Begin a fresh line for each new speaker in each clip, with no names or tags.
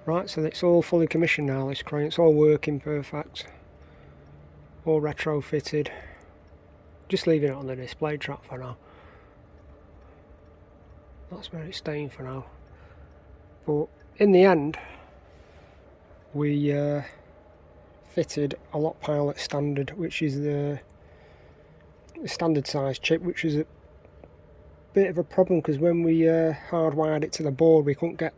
Right, so it's all fully commissioned now, this crane. It's all working perfect. All retrofitted. Just leaving it on the display track for now. That's where it's staying for now. But in the end, we fitted a lock pilot standard, which is the standard size chip, which is a bit of a problem because when we hardwired it to the board, we couldn't get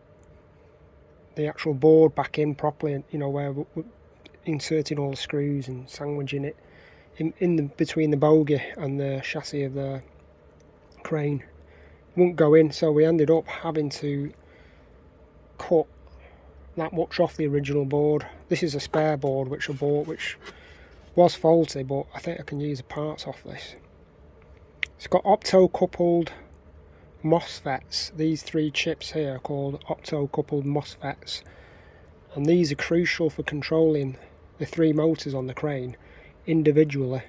the actual board back in properly, you know, where we're inserting all the screws and sandwiching it in between the bogie and the chassis of the crane. It wouldn't go in, so we ended up having to cut that much off the original board. This is a spare board which I bought, which was faulty, but I think I can use the parts off this. It's got opto-coupled MOSFETs. These 3 chips here are called opto-coupled MOSFETs, and these are crucial for controlling the 3 motors on the crane individually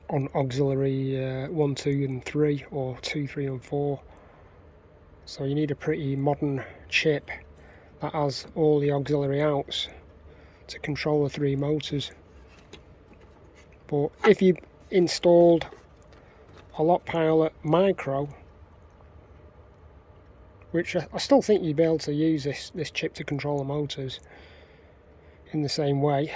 on auxiliary 1, 2 and 3, or 2, 3 and 4. So you need a pretty modern chip that has all the auxiliary outs to control the 3 motors. But if you installed a lock pilot micro, which I still think you'd be able to use this chip to control the motors in the same way,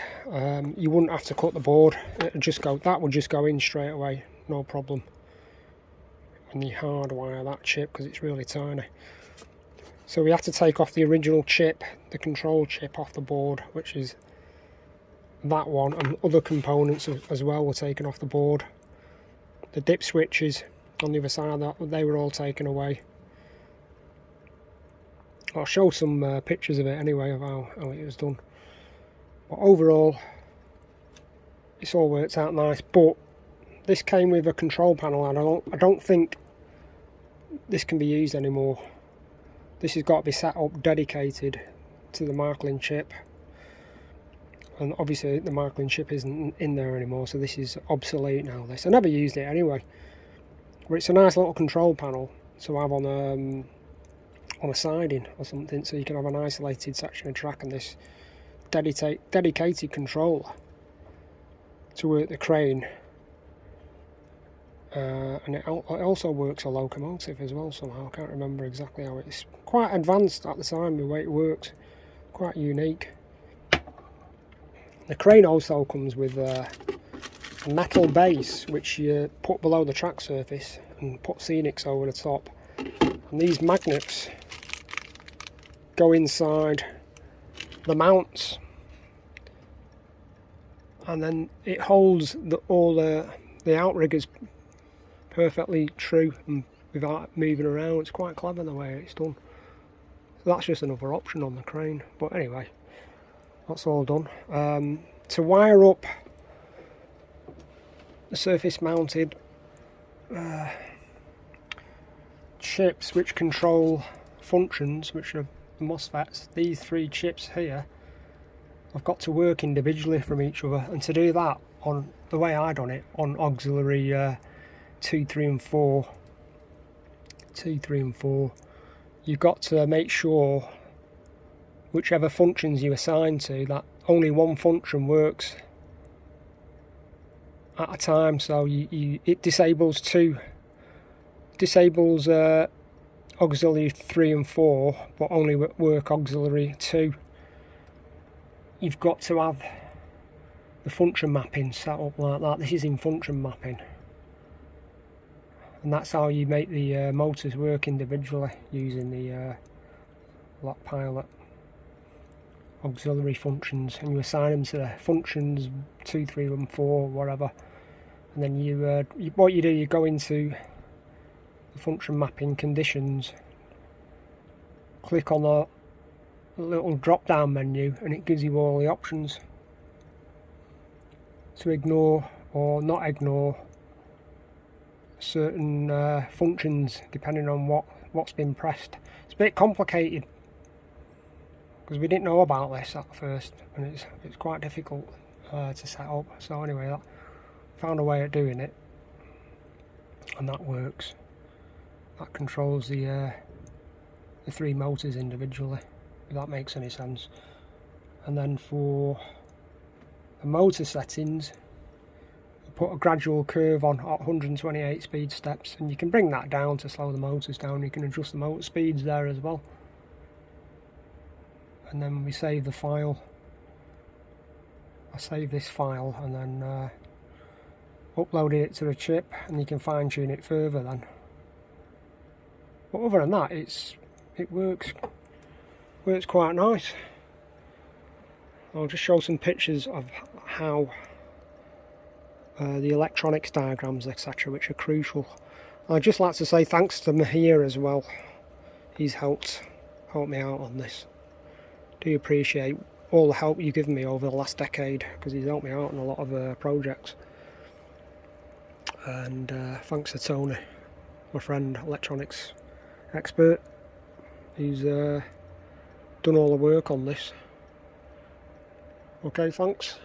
you wouldn't have to cut the board. That would just go in straight away, no problem. And you hardwire that chip because it's really tiny. So we have to take off the original chip, the control chip, off the board, which is that one, and other components as well were taken off the board. The dip switches on the other side of that, they were all taken away. I'll show some pictures of it anyway, of how it was done. But overall, it's all worked out nice. But this came with a control panel, and I don't think this can be used anymore. This has got to be set up dedicated to the marklin chip, and obviously the marklin chip isn't in there anymore, so this is obsolete now. I never used it anyway, but it's a nice little control panel to have on a siding or something, so you can have an isolated section of track and this dedicated controller to work the crane. And it also works a locomotive as well somehow. I can't remember exactly how. It's quite advanced at the time, the way it works, quite unique. The crane also comes with a metal base which you put below the track surface and put C Trix over the top, and these magnets go inside the mounts, and then it holds all the outriggers perfectly true and without moving around. It's quite clever the way it's done. So that's just another option on the crane. But anyway, that's all done. To wire up the surface mounted chips which control functions, which are the MOSFETs, these 3 chips here, I've got to work individually from each other, and to do that on the way I done it, on auxiliary 2, 3 and 4, you've got to make sure whichever functions you assign to, that only one function works at a time. So it disables auxiliary 3 and 4, but only work auxiliary 2. You've got to have the function mapping set up like that. This is in function mapping, and that's how you make the motors work individually using the lock pilot auxiliary functions, and you assign them to the functions 2, 3 and 4, whatever, and then what you do, you go into the function mapping conditions, click on the little drop down menu, and it gives you all the options to ignore or not ignore certain functions depending on what's been pressed. It's a bit complicated because we didn't know about this at first, and it's quite difficult to set up. So anyway, found a way of doing it, and that works. That controls the 3 motors individually, if that makes any sense. And then for the motor settings, I put a gradual curve on at 128 speed steps, and you can bring that down to slow the motors down. You can adjust the motor speeds there as well. And then we save the file. I save this file and then uploaded it to the chip, and you can fine tune it further then. But other than that, it works quite nice. I'll just show some pictures of how the electronics diagrams, etc., which are crucial. I'd just like to say thanks to Mahir as well. He's helped me out on this. Do appreciate all the help you've given me over the last decade, because he's helped me out on a lot of projects. And thanks to Tony, my friend, electronics expert. He's done all the work on this. Okay, thanks.